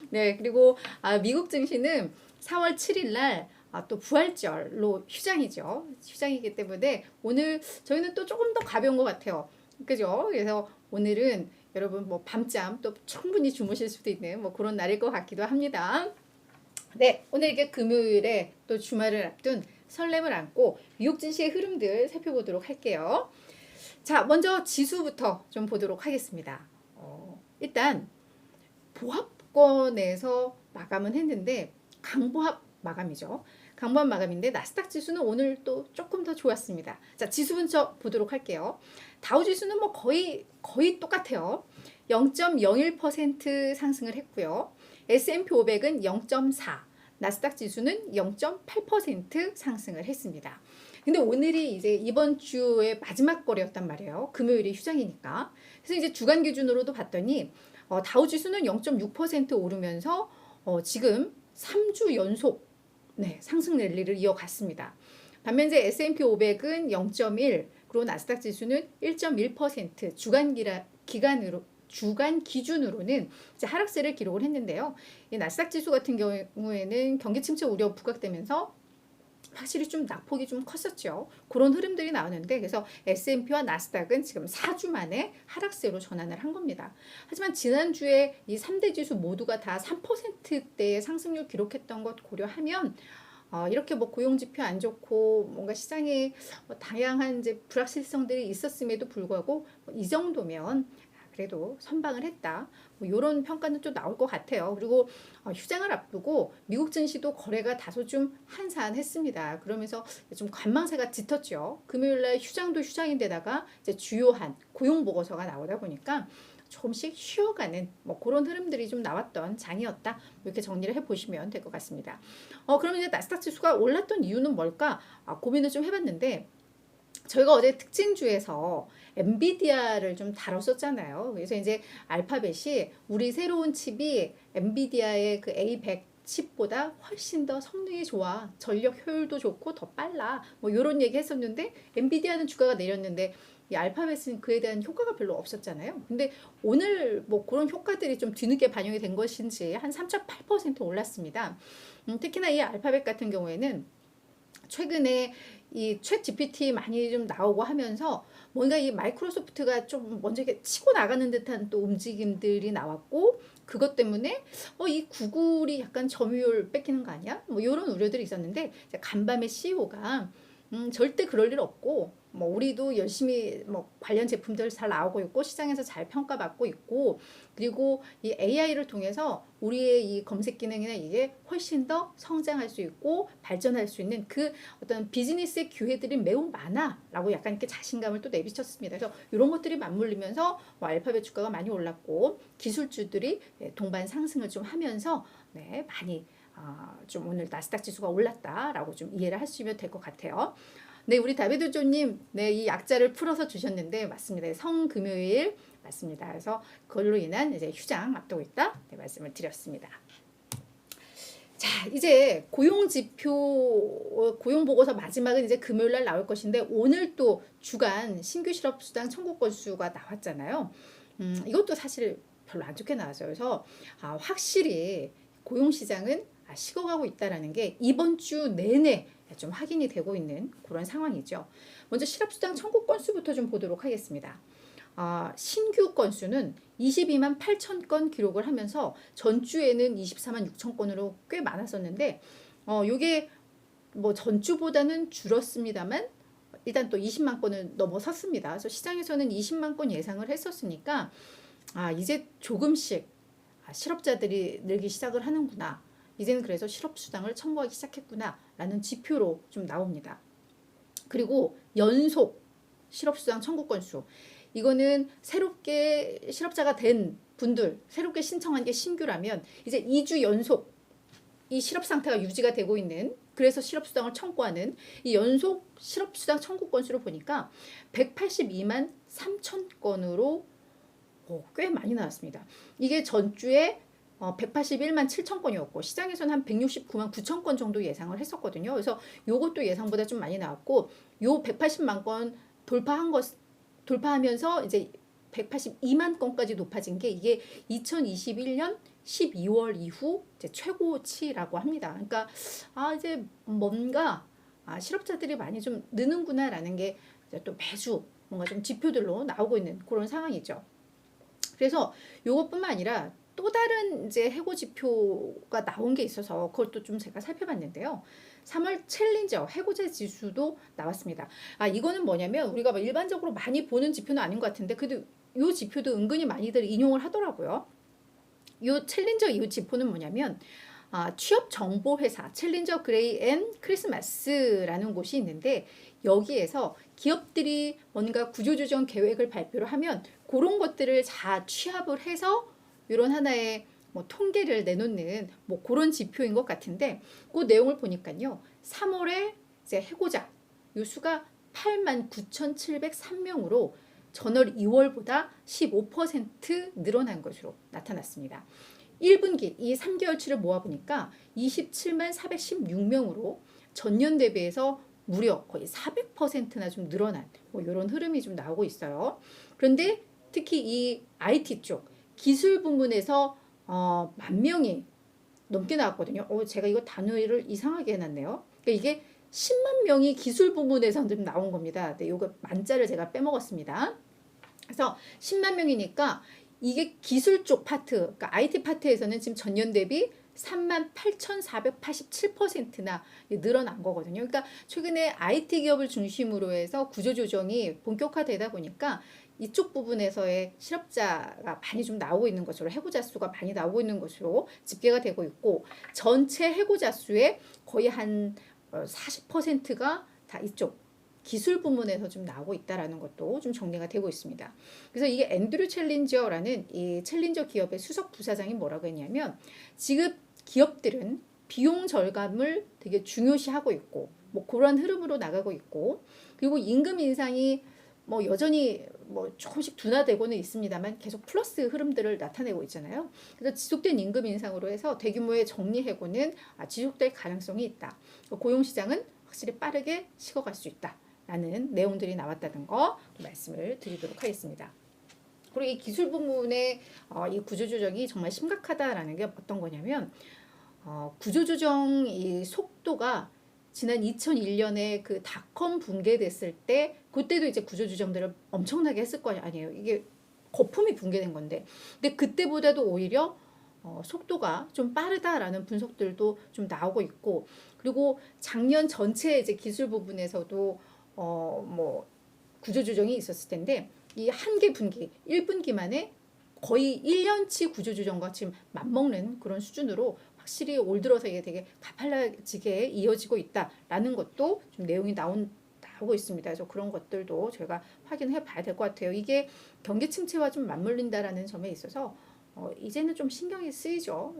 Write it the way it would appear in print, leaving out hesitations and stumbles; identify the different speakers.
Speaker 1: 네, 그리고 미국 증시는 4월 7일 날 또 부활절로 휴장이죠. 휴장이기 때문에 오늘 저희는 또 조금 더 가벼운 것 같아요. 그죠? 그래서 오늘은 여러분 뭐 밤잠 또 충분히 주무실 수도 있는 뭐 그런 날일 것 같기도 합니다. 네, 오늘 이게 금요일에 또 주말을 앞둔 설렘을 안고 미국 증시의 흐름들 살펴보도록 할게요. 자, 먼저 지수부터 좀 보도록 하겠습니다. 일단 보합권에서 마감은 했는데 강보합 마감이죠. 강보합 마감인데 나스닥 지수는 오늘 또 조금 더 좋았습니다. 자, 지수 분석 보도록 할게요. 다우 지수는 뭐 거의 똑같아요. 0.01% 상승을 했고요. S&P 500은 0.4, 나스닥 지수는 0.8% 상승을 했습니다. 근데 오늘이 이제 이번 주의 마지막 거래였단 말이에요. 금요일이 휴장이니까. 그래서 이제 주간 기준으로도 봤더니 다우 지수는 0.6% 오르면서 지금 3주 연속 상승 랠리를 이어갔습니다. 반면 이제 S&P 500은 0.1, 그리고 나스닥 지수는 1.1% 주간 기준으로는 이제 하락세를 기록을 했는데요. 이 나스닥 지수 같은 경우에는 경기 침체 우려 부각되면서 확실히 좀 낙폭이 좀 컸었죠. 그런 흐름들이 나오는데 그래서 S&P와 나스닥은 지금 4주 만에 하락세로 전환을 한 겁니다. 하지만 지난주에 이 3대 지수 모두가 다 3%대의 상승률 기록했던 것 고려하면 이렇게 뭐 고용지표 안 좋고 뭔가 시장에 다양한 이제 불확실성들이 있었음에도 불구하고 이 정도면 그래도 선방을 했다. 뭐 이런 평가는 좀 나올 것 같아요. 그리고 휴장을 앞두고 미국 증시도 거래가 다소 좀 한산했습니다. 그러면서 좀 관망세가 짙었죠. 금요일날 휴장도 휴장인데다가 이제 주요한 고용 보고서가 나오다 보니까 조금씩 쉬어가는 뭐 그런 흐름들이 좀 나왔던 장이었다. 이렇게 정리를 해보시면 될 것 같습니다. 그러면 이제 나스닥 지수가 올랐던 이유는 뭘까? 고민을 좀 해봤는데 저희가 어제 특징주에서 엔비디아를 좀 다뤘었잖아요. 그래서 이제 알파벳이 우리 새로운 칩이 엔비디아의 그 A100 칩보다 훨씬 더 성능이 좋아. 전력 효율도 좋고 더 빨라. 뭐 이런 얘기 했었는데 엔비디아는 주가가 내렸는데 이 알파벳은 그에 대한 효과가 별로 없었잖아요. 근데 오늘 뭐 그런 효과들이 좀 뒤늦게 반영이 된 것인지 한 3.8% 올랐습니다. 특히나 이 알파벳 같은 경우에는 최근에 이 챗 GPT 많이 좀 나오고 하면서 뭔가 이 마이크로소프트가 좀 먼저 이렇게 치고 나가는 듯한 또 움직임들이 나왔고 그것 때문에 이 구글이 약간 점유율 뺏기는 거 아니야? 뭐 이런 우려들이 있었는데 간밤에 CEO가 절대 그럴 일 없고 뭐 우리도 열심히 뭐 관련 제품들 잘 나오고 있고 시장에서 잘 평가받고 있고 그리고 이 AI를 통해서 우리의 이 검색 기능이나 이게 훨씬 더 성장할 수 있고 발전할 수 있는 그 어떤 비즈니스의 기회들이 매우 많아라고 약간 이렇게 자신감을 또 내비쳤습니다. 그래서 이런 것들이 맞물리면서 뭐 알파벳 주가가 많이 올랐고 기술주들이 동반 상승을 좀 하면서 많이 좀 오늘 나스닥 지수가 올랐다라고 좀 이해를 하시면 될 것 같아요. 네, 우리 다비드 조님, 이 약자를 풀어서 주셨는데 맞습니다. 성금요일 맞습니다. 그래서 그걸로 인한 이제 휴장 앞두고 있다 말씀을 드렸습니다. 자, 이제 고용지표, 고용보고서 마지막은 이제 금요일 날 나올 것인데 오늘 또 주간 신규 실업수당 청구 건수가 나왔잖아요. 이것도 사실 별로 안 좋게 나왔어요. 그래서 확실히 고용시장은 식어가고 있다는 게 이번 주 내내 좀 확인이 되고 있는 그런 상황이죠. 먼저 실업수당 청구 건수부터 좀 보도록 하겠습니다. 신규 건수는 22만 8천 건 기록을 하면서 전주에는 24만 6천 건으로 꽤 많았었는데 요게 뭐 전주보다는 줄었습니다만 일단 또 20만 건을 넘어섰습니다. 그래서 시장에서는 20만 건 예상을 했었으니까 이제 조금씩 실업자들이 늘기 시작을 하는구나. 이제는 그래서 실업수당을 청구하기 시작했구나 라는 지표로 좀 나옵니다. 그리고 연속 실업수당 청구 건수 이거는 새롭게 실업자가 된 분들 새롭게 신청한 게 신규라면 이제 2주 연속 이 실업 상태가 유지가 되고 있는 그래서 실업수당을 청구하는 이 연속 실업수당 청구 건수를 보니까 182만 3천 건으로 꽤 많이 나왔습니다. 이게 전주에 181만 7천 건이었고 시장에서는 한 169만 9천 건 정도 예상을 했었거든요. 그래서 요것도 예상보다 좀 많이 나왔고 요 180만 건 돌파하면서 이제 182만 건까지 높아진 게 이게 2021년 12월 이후 이제 최고치라고 합니다. 그러니까 이제 뭔가 실업자들이 많이 좀 느는구나라는 게 이제 또 매주 뭔가 좀 지표들로 나오고 있는 그런 상황이죠. 그래서 요것뿐만 아니라 또 다른 이제 해고 지표가 나온 게 있어서 그것도 좀 제가 살펴봤는데요. 3월 챌린저 해고자 지수도 나왔습니다. 이거는 뭐냐면 우리가 뭐 일반적으로 많이 보는 지표는 아닌 것 같은데 그래도 요 지표도 은근히 많이들 인용을 하더라고요. 요 챌린저 이후 지표는 뭐냐면 취업 정보 회사 챌린저 그레이 앤 크리스마스라는 곳이 있는데 여기에서 기업들이 뭔가 구조조정 계획을 발표를 하면 그런 것들을 다 취합을 해서 이런 하나의 뭐 통계를 내놓는 뭐 그런 지표인 것 같은데 그 내용을 보니까요. 3월에 이제 해고자 요 수가 89,703명으로 전월 2월보다 15% 늘어난 것으로 나타났습니다. 1분기 이 3개월치를 모아보니까 27만 416명으로 전년 대비해서 무려 거의 400%나 좀 늘어난 뭐 이런 흐름이 좀 나오고 있어요. 그런데 특히 이 IT 쪽 기술 부문에서 10,000명이 넘게 나왔거든요. 제가 이거 단위를 이상하게 해놨네요. 그러니까 이게 10만 명이 기술 부문에서 좀 나온 겁니다. 네, 이거 만자를 제가 빼먹었습니다. 그래서 10만 명이니까 이게 기술 쪽 파트, 그러니까 IT 파트에서는 지금 전년 대비 38,487%나 늘어난 거거든요. 그러니까 최근에 IT 기업을 중심으로 해서 구조조정이 본격화되다 보니까 이쪽 부분에서의 실업자가 많이 좀 나오고 있는 것으로 해고자 수가 많이 나오고 있는 것으로 집계가 되고 있고 전체 해고자 수의 거의 한 40%가 다 이쪽 기술 부문에서 좀 나오고 있다라는 것도 좀 정리가 되고 있습니다. 그래서 이게 앤드류 챌린저라는 이 챌린저 기업의 수석 부사장이 뭐라고 했냐면 지금 기업들은 비용 절감을 되게 중요시하고 있고 뭐 그런 흐름으로 나가고 있고 그리고 임금 인상이 뭐 여전히 뭐 조금씩 둔화되고는 있습니다만 계속 플러스 흐름들을 나타내고 있잖아요. 그래서 지속된 임금 인상으로 해서 대규모의 정리 해고는 지속될 가능성이 있다. 고용 시장은 확실히 빠르게 식어갈 수 있다. 라는 내용들이 나왔다는 거 말씀을 드리도록 하겠습니다. 그리고 이 기술 부문의 이 구조조정이 정말 심각하다라는 게 어떤 거냐면 구조조정 이 속도가 지난 2001년에 그 닷컴 붕괴됐을 때 그때도 이제 구조조정들을 엄청나게 했을 거 아니에요. 이게 거품이 붕괴된 건데 근데 그때보다도 오히려 속도가 좀 빠르다라는 분석들도 좀 나오고 있고 그리고 작년 전체 이제 기술 부분에서도 뭐 구조조정이 있었을 텐데 이 한 개 분기 1분기 만에 거의 1년치 구조조정과 지금 맞먹는 그런 수준으로 확실히 올 들어서 이게 되게 가팔라지게 이어지고 있다라는 것도 좀 내용이 나오고 있습니다. 그래서 그런 것들도 저희가 확인해 봐야 될 것 같아요. 이게 경기 침체와 좀 맞물린다라는 점에 있어서 이제는 좀 신경이 쓰이죠.